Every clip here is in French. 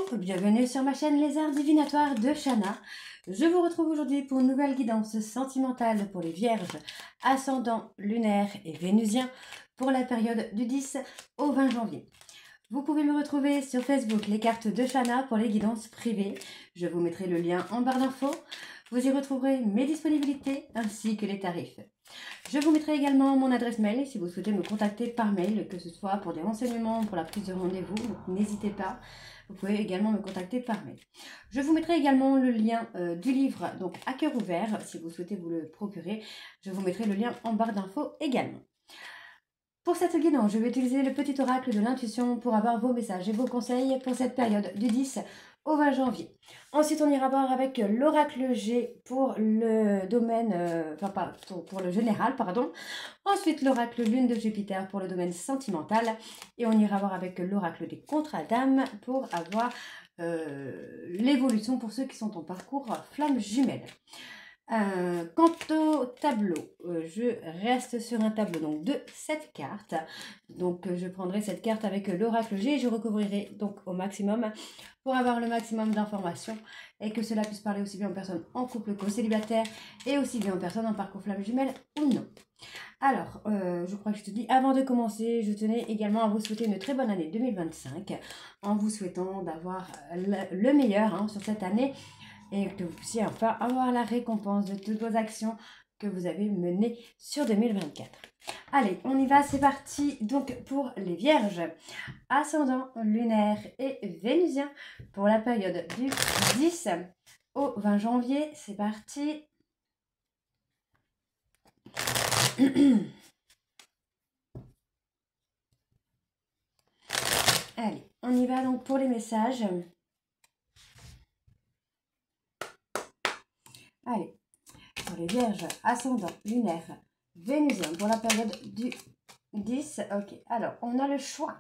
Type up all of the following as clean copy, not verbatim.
Bienvenue sur ma chaîne Les Arts Divinatoires de Shana. Je vous retrouve aujourd'hui pour une nouvelle guidance sentimentale pour les Vierges, ascendant lunaire et vénusien pour la période du 10 au 20 janvier. Vous pouvez me retrouver sur Facebook, les cartes de Shana pour les guidances privées. Je vous mettrai le lien en barre d'infos. Vous y retrouverez mes disponibilités ainsi que les tarifs. Je vous mettrai également mon adresse mail si vous souhaitez me contacter par mail, que ce soit pour des renseignements, pour la prise de rendez-vous. N'hésitez pas, vous pouvez également me contacter par mail. Je vous mettrai également le lien du livre, donc à cœur ouvert, si vous souhaitez vous le procurer. Je vous mettrai le lien en barre d'infos également. Pour cette guidance, je vais utiliser le petit oracle de l'intuition pour avoir vos messages et vos conseils pour cette période du 10 au 20 janvier. Ensuite, on ira voir avec l'oracle G pour le domaine, pour le général, pardon. Ensuite, l'oracle Lune de Jupiter pour le domaine sentimental. Et on ira voir avec l'oracle des contrats d'âme pour avoir l'évolution pour ceux qui sont en parcours flamme jumelle. Quant au tableau, je reste sur un tableau donc de 7 cartes. Donc je prendrai cette carte avec l'oracle G et je recouvrirai donc au maximum pour avoir le maximum d'informations et que cela puisse parler aussi bien aux personnes en couple qu'aux célibataires et aussi bien aux personnes en parcours flamme jumelle ou non. Alors, je crois que je te dis, avant de commencer, je tenais également à vous souhaiter une très bonne année 2025 en vous souhaitant d'avoir le meilleur sur cette année et que vous puissiez enfin avoir la récompense de toutes vos actions que vous avez menées sur 2024. Allez, on y va, c'est parti. Donc pour les Vierges, ascendant lunaire et vénusien pour la période du 10 au 20 janvier, c'est parti. Allez, on y va donc pour les messages. Allez, pour les Vierges, ascendant lunaire, vénusien pour la période du 10. Ok, alors on a le choix.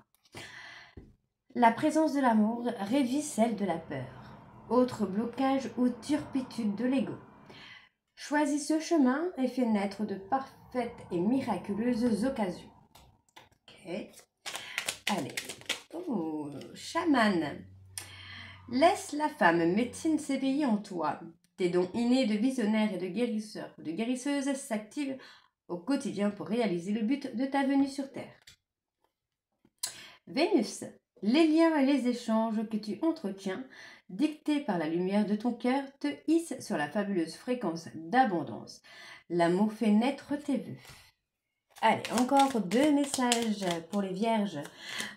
La présence de l'amour révise celle de la peur. Autre blocage ou turpitude de l'ego. Choisis ce chemin et fais naître de parfaites et miraculeuses occasions. Ok, allez. Oh, chaman. Laisse la femme médecine s'éveiller en toi. Tes dons innés de visionnaire et de guérisseur ou de guérisseuse s'activent au quotidien pour réaliser le but de ta venue sur Terre. Vénus, les liens et les échanges que tu entretiens, dictés par la lumière de ton cœur, te hissent sur la fabuleuse fréquence d'abondance. L'amour fait naître tes vœux. Allez, encore 2 messages pour les Vierges,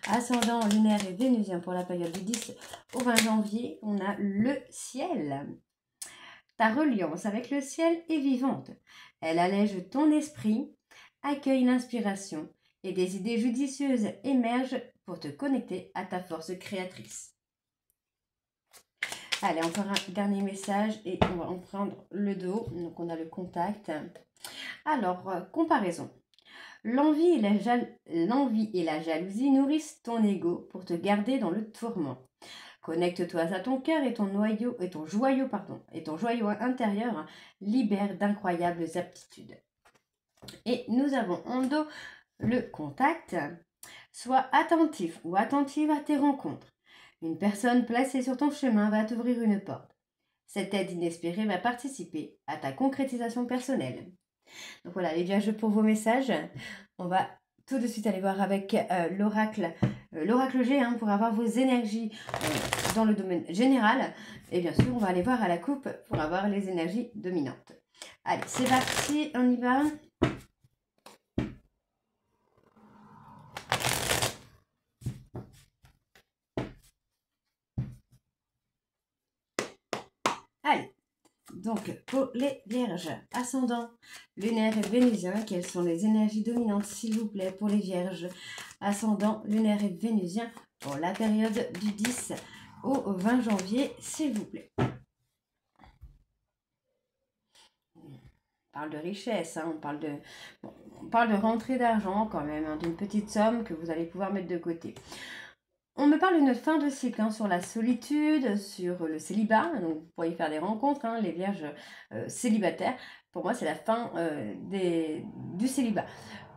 ascendant lunaire et vénusien pour la période du 10 au 20 janvier. On a le ciel. Ta reliance avec le ciel est vivante. Elle allège ton esprit, accueille l'inspiration et des idées judicieuses émergent pour te connecter à ta force créatrice. Allez, encore un dernier message et on va en prendre le dos. Donc, on a le contact. Alors, comparaison. L'envie et la jalousie nourrissent ton ego pour te garder dans le tourment. Connecte-toi à ton cœur et ton joyau intérieur libère d'incroyables aptitudes. Et nous avons en dos le contact. Sois attentif ou attentive à tes rencontres. Une personne placée sur ton chemin va t'ouvrir une porte. Cette aide inespérée va participer à ta concrétisation personnelle. Donc voilà les Vierges pour vos messages. On va tout de suite aller voir avec l'oracle G pour avoir vos énergies dans le domaine général. Et bien sûr, on va aller voir à la coupe pour avoir les énergies dominantes. Allez, c'est parti, on y va. Allez, donc pour les Vierges, ascendant lunaire et vénusien, quelles sont les énergies dominantes s'il vous plaît pour les Vierges, ascendant lunaire et vénusien pour la période du 10 au 20 janvier, s'il vous plaît. On parle de richesse, on parle de rentrée d'argent quand même, d'une petite somme que vous allez pouvoir mettre de côté. On me parle d'une fin de cycle sur la solitude, sur le célibat. Donc vous pourriez faire des rencontres, les Vierges célibataires. Pour moi, c'est la fin du célibat.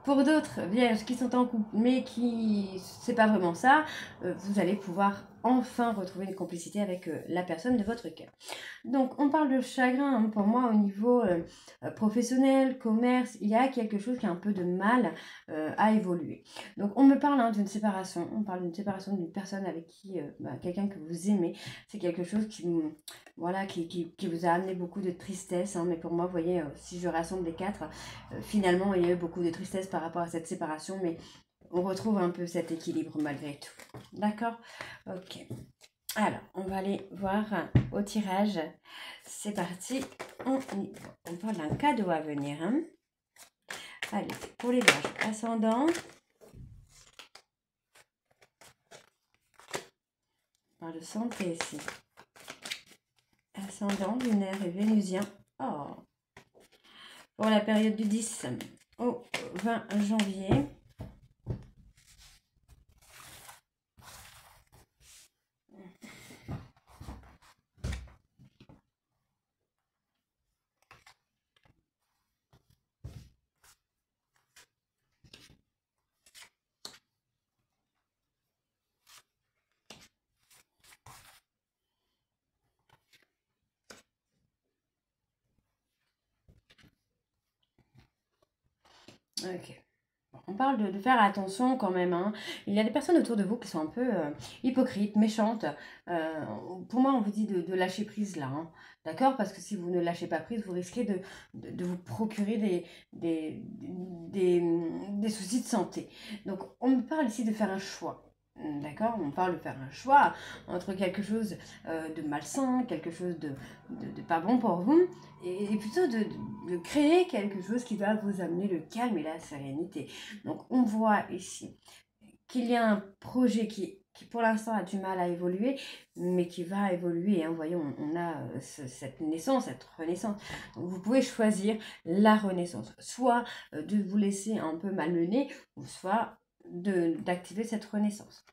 Pour d'autres Vierges qui sont en couple, mais qui c'est pas vraiment ça, vous allez pouvoir enfin retrouver une complicité avec la personne de votre cœur. Donc, on parle de chagrin, hein, pour moi, au niveau professionnel, commerce, il y a quelque chose qui a un peu de mal à évoluer. Donc, on me parle, hein, d'une séparation. On parle d'une séparation d'une personne avec qui, quelqu'un que vous aimez. C'est quelque chose qui, voilà, qui vous a amené beaucoup de tristesse. Hein, mais pour moi, vous voyez, si je rassemble les quatre, finalement, il y a eu beaucoup de tristesse par rapport à cette séparation. Mais on retrouve un peu cet équilibre malgré tout. D'accord? Ok. Alors, on va aller voir au tirage. C'est parti. On parle d'un cadeau à venir. Hein. Allez, pour les Vierges ascendants. On parle de santé ici. Ascendant, lunaire et vénusien. Oh. Pour la période du 10 au 20 janvier. Ok. On parle de faire attention quand même. Hein. Il y a des personnes autour de vous qui sont un peu hypocrites, méchantes. Pour moi, on vous dit de lâcher prise là. Hein. D'accord? Parce que si vous ne lâchez pas prise, vous risquez de vous procurer des soucis de santé. Donc, on me parle ici de faire un choix. D'accord? On parle de faire un choix entre quelque chose de malsain, quelque chose de pas bon pour vous, et plutôt de créer quelque chose qui va vous amener le calme et la sérénité. Donc on voit ici qu'il y a un projet qui pour l'instant a du mal à évoluer, mais qui va évoluer. Hein. Vous voyez, on a cette naissance, cette renaissance. Donc vous pouvez choisir la renaissance, soit de vous laisser un peu malmener, ou soit d'activer cette renaissance.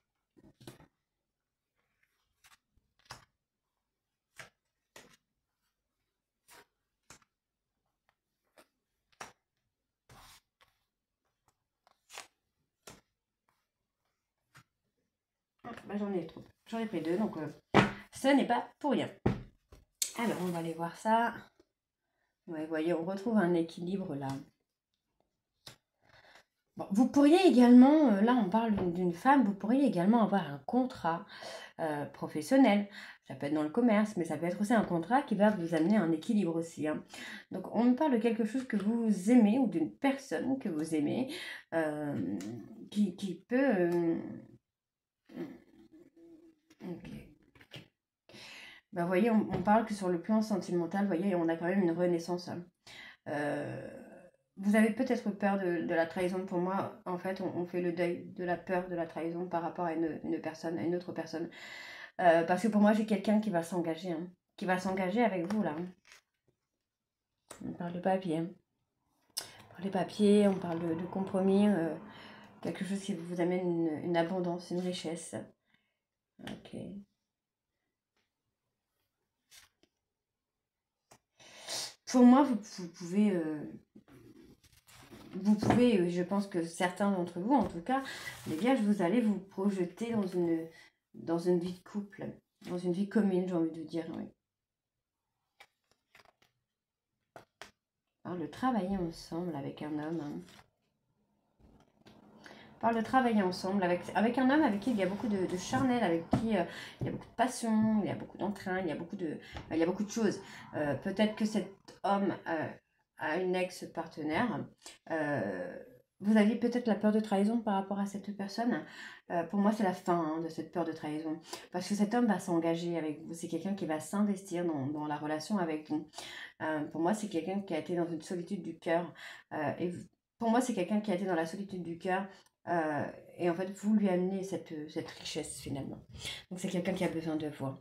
Bah, j'en ai pris deux, donc ce n'est pas pour rien. Alors, on va aller voir ça. Ouais, vous voyez, on retrouve un équilibre là. Bon, vous pourriez également, là on parle d'une femme, vous pourriez également avoir un contrat professionnel. Ça peut être dans le commerce, mais ça peut être aussi un contrat qui va vous amener un équilibre aussi. Hein. Donc on me parle de quelque chose que vous aimez ou d'une personne que vous aimez qui peut... ok. Bah, vous voyez, on parle que sur le plan sentimental, vous voyez, on a quand même une renaissance. Hein. Vous avez peut-être peur de la trahison. Pour moi, en fait, on fait le deuil de la peur de la trahison par rapport à une personne, à une autre personne. Parce que pour moi, j'ai quelqu'un qui va s'engager, hein, qui va s'engager avec vous, là. On parle de papier. Hein. On parle de papier, on parle de compromis, quelque chose qui vous amène une abondance, une richesse. Ok. Pour moi, vous pouvez, je pense que certains d'entre vous, en tout cas, les Vierges, vous allez vous projeter dans une vie de couple, dans une vie commune, j'ai envie de dire, oui. Alors, de travailler ensemble avec un homme. Hein. Parle de travailler ensemble avec un homme avec qui il y a beaucoup de charnel, avec qui il y a beaucoup de passion, il y a beaucoup d'entrain, il y a beaucoup de choses. Peut-être que cet homme a une ex-partenaire. Vous aviez peut-être la peur de trahison par rapport à cette personne. Pour moi, c'est la fin hein, de cette peur de trahison. Parce que cet homme va s'engager avec vous. C'est quelqu'un qui va s'investir dans la relation avec vous. Pour moi, c'est quelqu'un qui a été dans une solitude du cœur. Pour moi, c'est quelqu'un qui a été dans la solitude du cœur. Et en fait, vous lui amenez cette richesse finalement. Donc, c'est quelqu'un qui a besoin de vous.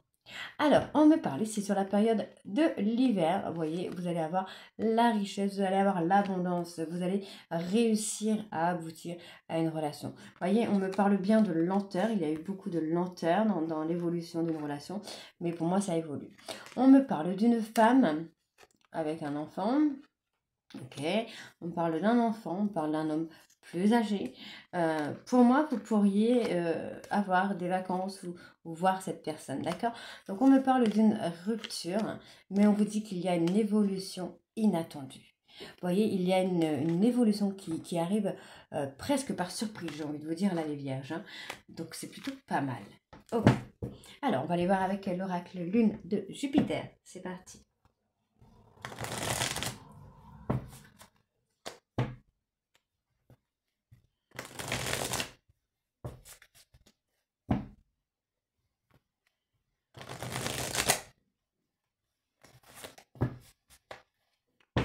Alors, on me parle ici sur la période de l'hiver. Vous voyez, vous allez avoir la richesse, vous allez avoir l'abondance, vous allez réussir à aboutir à une relation. Vous voyez, on me parle bien de lenteur. Il y a eu beaucoup de lenteur dans l'évolution d'une relation, mais pour moi, ça évolue. On me parle d'une femme avec un enfant. Ok, on parle d'un enfant, on parle d'un homme plus âgé. Pour moi, vous pourriez avoir des vacances ou voir cette personne, d'accord? Donc, on me parle d'une rupture, mais on vous dit qu'il y a une évolution inattendue. Vous voyez, il y a une évolution qui arrive presque par surprise, j'ai envie de vous dire, là, les vierges, hein. Donc, c'est plutôt pas mal. Ok. Alors, on va aller voir avec l'oracle lune de Jupiter. C'est parti.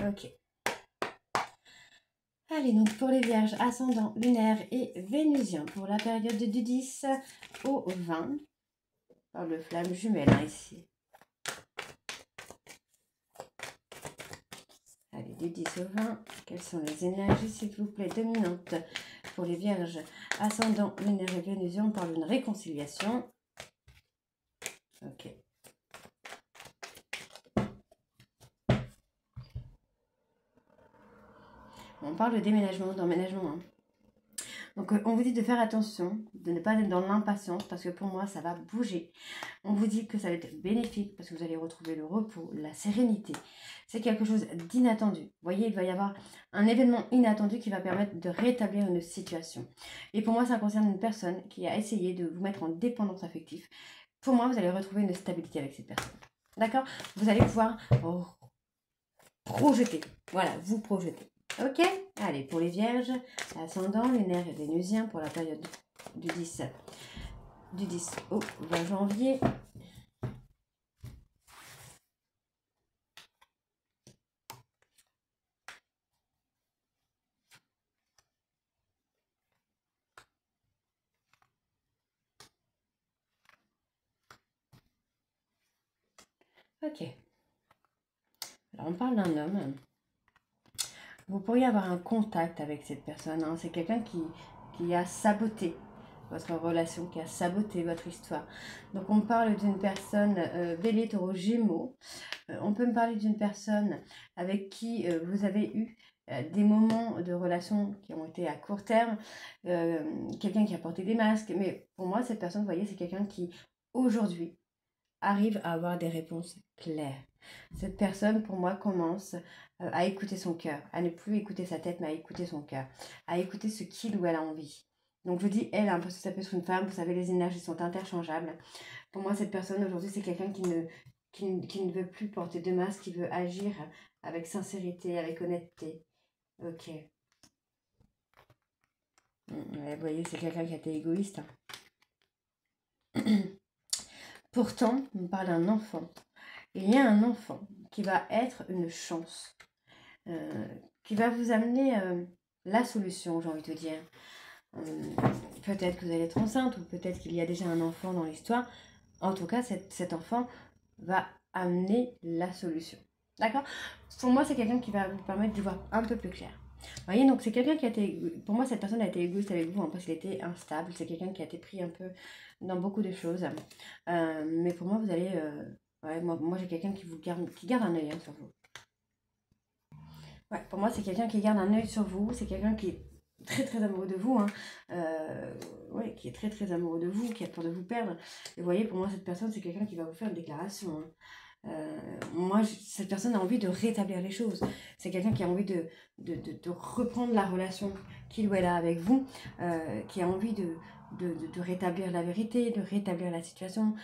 Ok. Allez, donc pour les vierges, ascendant lunaire et vénusien, pour la période du 10 au 20. Par le flamme jumelle, hein, ici. Allez, du 10 au 20, quelles sont les énergies, s'il vous plaît, dominantes pour les vierges, ascendant lunaire et vénusien? On parle d'une réconciliation. Ok. On parle de déménagement, d'emménagement. Hein. Donc, on vous dit de faire attention, de ne pas être dans l'impatience, parce que pour moi, ça va bouger. On vous dit que ça va être bénéfique, parce que vous allez retrouver le repos, la sérénité. C'est quelque chose d'inattendu. Vous voyez, il va y avoir un événement inattendu qui va permettre de rétablir une situation. Et pour moi, ça concerne une personne qui a essayé de vous mettre en dépendance affective. Pour moi, vous allez retrouver une stabilité avec cette personne. D'accord? Vous allez pouvoir projeter. Voilà, vous projeter. Ok? Allez, pour les vierges, ascendant, lunaire et vénusien pour la période du 10 au 20 janvier. Ok. Alors, on parle d'un homme. Vous pourriez avoir un contact avec cette personne. Hein. C'est quelqu'un qui a saboté votre relation, qui a saboté votre histoire. Donc, on parle d'une personne Bélier, Taureau, Gémeaux. On peut me parler d'une personne avec qui vous avez eu des moments de relation qui ont été à court terme. Quelqu'un qui a porté des masques. Mais pour moi, cette personne, vous voyez, c'est quelqu'un qui, aujourd'hui, arrive à avoir des réponses claires. Cette personne, pour moi, commence à écouter son cœur, à ne plus écouter sa tête, mais à écouter son cœur, à écouter ce qu'il ou elle a envie. Donc je vous dis elle, hein, parce que ça peut être une femme, vous savez, les énergies sont interchangeables. Pour moi, cette personne, aujourd'hui, c'est quelqu'un qui ne veut plus porter de masque, qui veut agir avec sincérité, avec honnêteté. Ok. Ouais, vous voyez, c'est quelqu'un qui a été égoïste. Hein. Pourtant, on parle d'un enfant. Il y a un enfant qui va être une chance, qui va vous amener la solution, j'ai envie de dire. Peut-être que vous allez être enceinte ou peut-être qu'il y a déjà un enfant dans l'histoire. En tout cas, cet enfant va amener la solution. D'accord? Pour moi, c'est quelqu'un qui va vous permettre de voir un peu plus clair. Vous voyez, donc c'est quelqu'un qui a été... Pour moi, cette personne a été égoïste avec vous, hein, parce qu'il était instable. C'est quelqu'un qui a été pris un peu dans beaucoup de choses. Mais pour moi, vous allez... ouais, moi j'ai quelqu'un qui garde un œil, hein, sur vous. Ouais, pour moi, c'est quelqu'un qui garde un œil sur vous. C'est quelqu'un qui est très très amoureux de vous. Hein. Ouais, qui est très très amoureux de vous, qui a peur de vous perdre. Et vous voyez, pour moi, cette personne, c'est quelqu'un qui va vous faire une déclaration. Hein. Moi, cette personne a envie de rétablir les choses. C'est quelqu'un qui a envie de reprendre la relation qu'il ou elle a avec vous, qui a envie de rétablir la vérité, de rétablir la situation,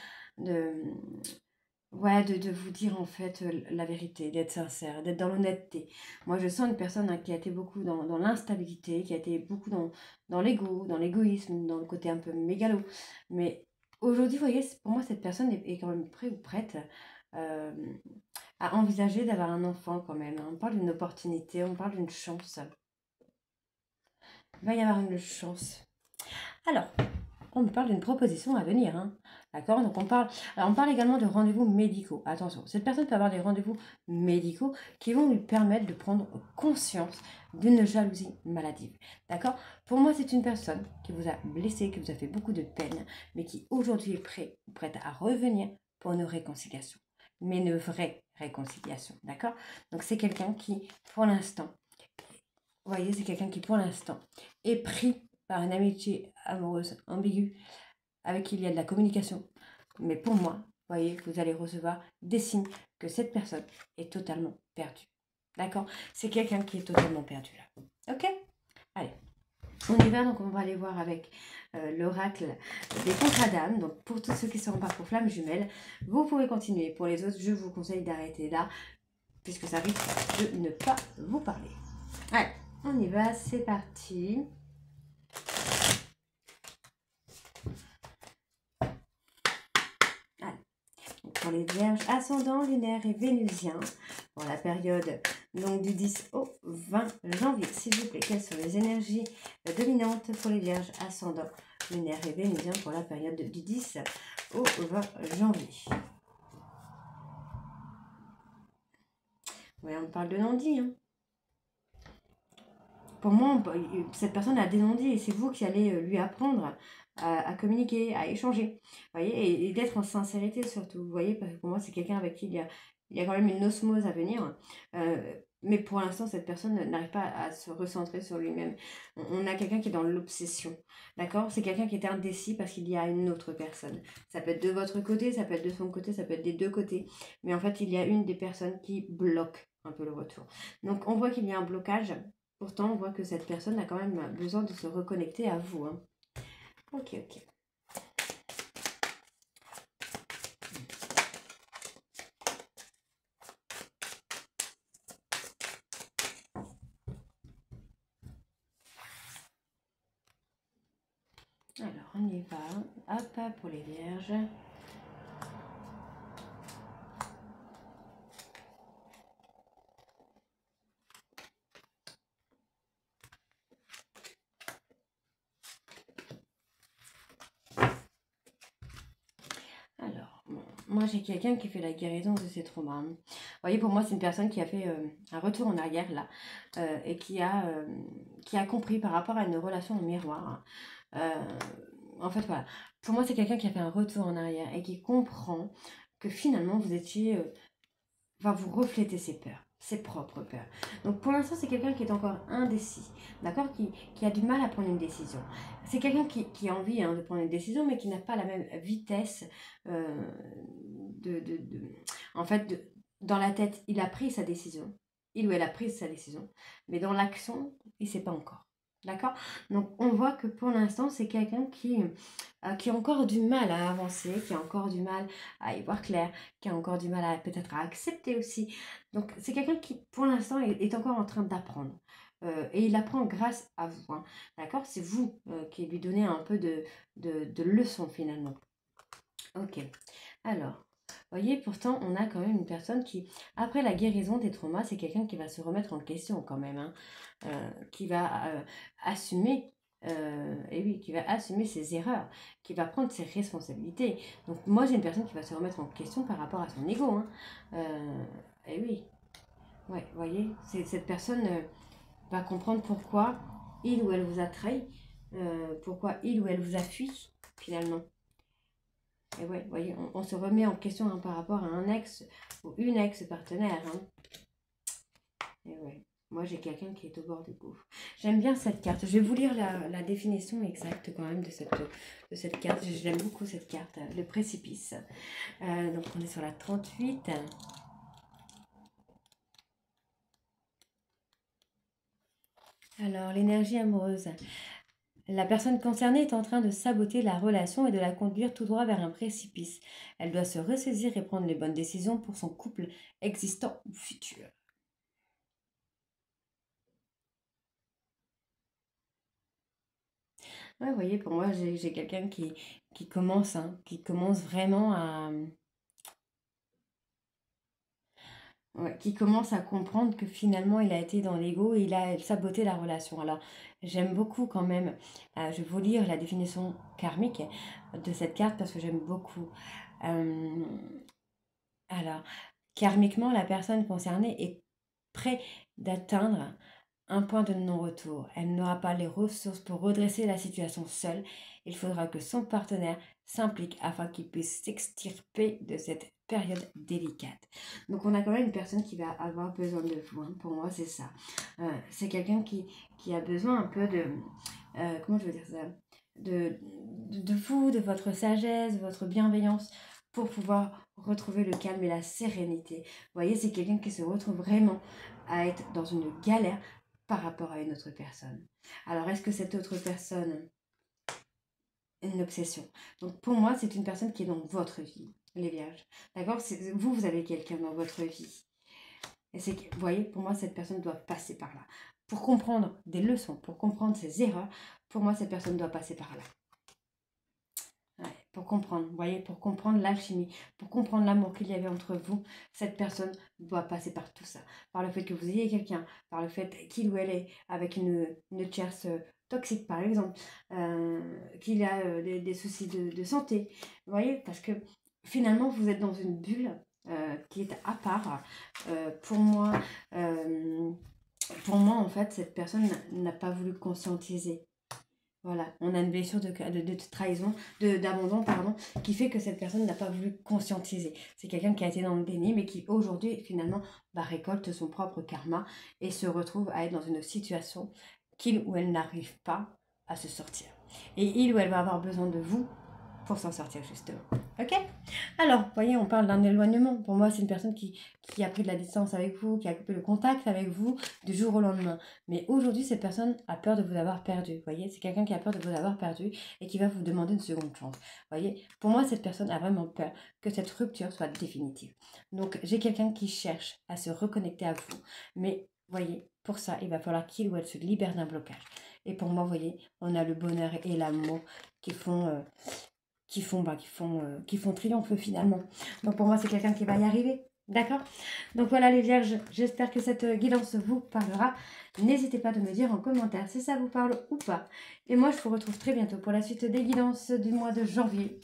ouais, de vous dire en fait la vérité, d'être sincère, d'être dans l'honnêteté. Moi, je sens une personne, hein, qui a été beaucoup dans l'instabilité, qui a été beaucoup dans l'ego, dans l'égoïsme, dans le côté un peu mégalo. Mais aujourd'hui, vous voyez, pour moi, cette personne est quand même prête ou prête euh, à envisager d'avoir un enfant quand même. Hein. On parle d'une opportunité, on parle d'une chance. Il va y avoir une chance. Alors, on me parle d'une proposition à venir. Hein. D'accord? Donc on parle également de rendez-vous médicaux. Attention, cette personne peut avoir des rendez-vous médicaux qui vont lui permettre de prendre conscience d'une jalousie maladive. D'accord? Pour moi, c'est une personne qui vous a blessé, qui vous a fait beaucoup de peine, mais qui aujourd'hui est prête à revenir pour une réconciliation. Mais une vraie réconciliation. D'accord? Donc c'est quelqu'un qui, pour l'instant, Vous voyez, c'est quelqu'un qui, pour l'instant, est pris par une amitié amoureuse ambiguë avec qui il y a de la communication. Mais pour moi, vous voyez, vous allez recevoir des signes que cette personne est totalement perdue. D'accord? C'est quelqu'un qui est totalement perdu là. Ok? Allez, on y va. Donc, on va aller voir avec l'oracle des contrats d'âme. Donc, pour tous ceux qui sont en parcours flamme jumelle, vous pouvez continuer. Pour les autres, je vous conseille d'arrêter là, puisque ça risque de ne pas vous parler. Allez, on y va. C'est parti. Pour les vierges, ascendant, lunaire et vénusien, pour la période donc du 10 au 20 janvier. S'il vous plaît, quelles sont les énergies dominantes pour les vierges, ascendant, lunaire et vénusien pour la période du 10 au 20 janvier. Oui, on parle de non-dit. Hein. Pour moi, cette personne a des non-dits et c'est vous qui allez lui apprendre à communiquer, à échanger. Vous voyez, et d'être en sincérité surtout. Vous voyez, parce que pour moi, c'est quelqu'un avec qui il y a quand même une osmose à venir. Mais pour l'instant, cette personne n'arrive pas à se recentrer sur lui-même. On a quelqu'un qui est dans l'obsession. D'accord? C'est quelqu'un qui est indécis parce qu'il y a une autre personne. Ça peut être de votre côté, ça peut être de son côté, ça peut être des deux côtés. Mais en fait, il y a une des personnes qui bloque un peu le retour. Donc, on voit qu'il y a un blocage. Pourtant, on voit que cette personne a quand même besoin de se reconnecter à vous. Hein. Ok. Alors, on y va. Hop, pour les vierges. Alors, moi j'ai quelqu'un qui fait la guérison de ses traumas. Vous voyez, pour moi, c'est une personne qui a fait un retour en arrière là et qui a compris par rapport à une relation en miroir. En fait, voilà. Pour moi, c'est quelqu'un qui a fait un retour en arrière et qui comprend que finalement, vous étiez... vous reflétez ses peurs, ses propres peurs. Donc pour l'instant, c'est quelqu'un qui est encore indécis, d'accord, qui a du mal à prendre une décision. C'est quelqu'un qui a envie de prendre une décision, mais qui n'a pas la même vitesse en fait, dans la tête, il a pris sa décision. Il ou elle a pris sa décision, mais dans l'action, il ne sait pas encore. D'accord? Donc on voit que pour l'instant, c'est quelqu'un qui a encore du mal à avancer, qui a encore du mal à y voir clair, qui a encore du mal à peut-être à accepter aussi. Donc c'est quelqu'un qui pour l'instant est encore en train d'apprendre. Et il apprend grâce à vous. Hein. D'accord? C'est vous qui lui donnez un peu de leçons finalement. Ok. Alors, vous voyez, pourtant, on a quand même une personne qui, après la guérison des traumas, c'est quelqu'un qui va se remettre en question quand même, hein, qui va assumer, et oui, qui va assumer ses erreurs, qui va prendre ses responsabilités. Donc, moi, j'ai une personne qui va se remettre en question par rapport à son ego. Hein, et oui, ouais, vous voyez, cette personne va comprendre pourquoi il ou elle vous a trahi, pourquoi il ou elle vous a fui, finalement. Et ouais, vous voyez, on se remet en question par rapport à un ex ou une ex-partenaire. Hein. Et ouais, moi j'ai quelqu'un qui est au bord du gouffre. J'aime bien cette carte. Je vais vous lire la définition exacte quand même de cette carte. J'aime beaucoup cette carte, le précipice. Donc on est sur la 38. Alors, l'énergie amoureuse. La personne concernée est en train de saboter la relation et de la conduire tout droit vers un précipice. Elle doit se ressaisir et prendre les bonnes décisions pour son couple existant ou futur. Ouais, vous voyez, pour moi, j'ai quelqu'un qui commence, hein, qui commence vraiment à... Ouais, qui commence à comprendre que finalement il a été dans l'ego et il a saboté la relation. Alors j'aime beaucoup quand même, je vais vous lire la définition karmique de cette carte parce que j'aime beaucoup. Euh, alors, karmiquement, la personne concernée est prête d'atteindre un point de non-retour. Elle n'aura pas les ressources pour redresser la situation seule. Il faudra que son partenaire s'implique afin qu'il puisse s'extirper de cette période délicate. Donc on a quand même une personne qui va avoir besoin de vous, hein. Pour moi c'est ça. C'est quelqu'un qui a besoin un peu de... comment je veux dire ça, de vous, de votre sagesse, de votre bienveillance pour pouvoir retrouver le calme et la sérénité. Vous voyez, c'est quelqu'un qui se retrouve vraiment à être dans une galère par rapport à une autre personne. Alors, est-ce que cette autre personne est une obsession? Donc, pour moi, c'est une personne qui est dans votre vie, les vierges. D'accord? Vous avez quelqu'un dans votre vie. Et c'est que, vous voyez, pour moi, cette personne doit passer par là. Pour comprendre des leçons, pour comprendre ses erreurs, pour moi, cette personne doit passer par là. Ouais, pour comprendre, vous voyez, pour comprendre l'alchimie, pour comprendre l'amour qu'il y avait entre vous, cette personne doit passer par tout ça. Par le fait que vous ayez quelqu'un, par le fait qu'il ou elle est avec une tierce toxique, par exemple, qu'il a des soucis de santé. Vous voyez, parce que finalement, vous êtes dans une bulle qui est à part. Pour moi, en fait, cette personne n'a pas voulu conscientiser. Voilà, on a une blessure de trahison, d'abandon, pardon, qui fait que cette personne n'a pas voulu conscientiser. C'est quelqu'un qui a été dans le déni, mais qui aujourd'hui, finalement, récolte son propre karma et se retrouve à être dans une situation qu'il ou elle n'arrive pas à se sortir. Et il ou elle va avoir besoin de vous pour s'en sortir, justement. Ok? Alors, vous voyez, on parle d'un éloignement. Pour moi, c'est une personne qui a pris de la distance avec vous, qui a coupé le contact avec vous du jour au lendemain. Mais aujourd'hui, cette personne a peur de vous avoir perdu. Vous voyez, c'est quelqu'un qui a peur de vous avoir perdu et qui va vous demander une seconde chance. Vous voyez, pour moi, cette personne a vraiment peur que cette rupture soit définitive. Donc, j'ai quelqu'un qui cherche à se reconnecter à vous. Mais, vous voyez, pour ça, il va falloir qu'il ou elle se libère d'un blocage. Et pour moi, vous voyez, on a le bonheur et l'amour qui font triomphe finalement. Donc pour moi, c'est quelqu'un qui va y arriver. D'accord? Donc voilà les vierges, j'espère que cette guidance vous parlera. N'hésitez pas de me dire en commentaire si ça vous parle ou pas. Et moi, je vous retrouve très bientôt pour la suite des guidances du mois de janvier.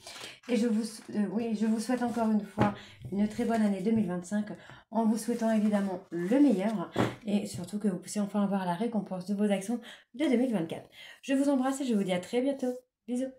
Et je vous souhaite encore une fois une très bonne année 2025 en vous souhaitant évidemment le meilleur et surtout que vous puissiez enfin avoir la récompense de vos actions de 2024. Je vous embrasse et je vous dis à très bientôt. Bisous!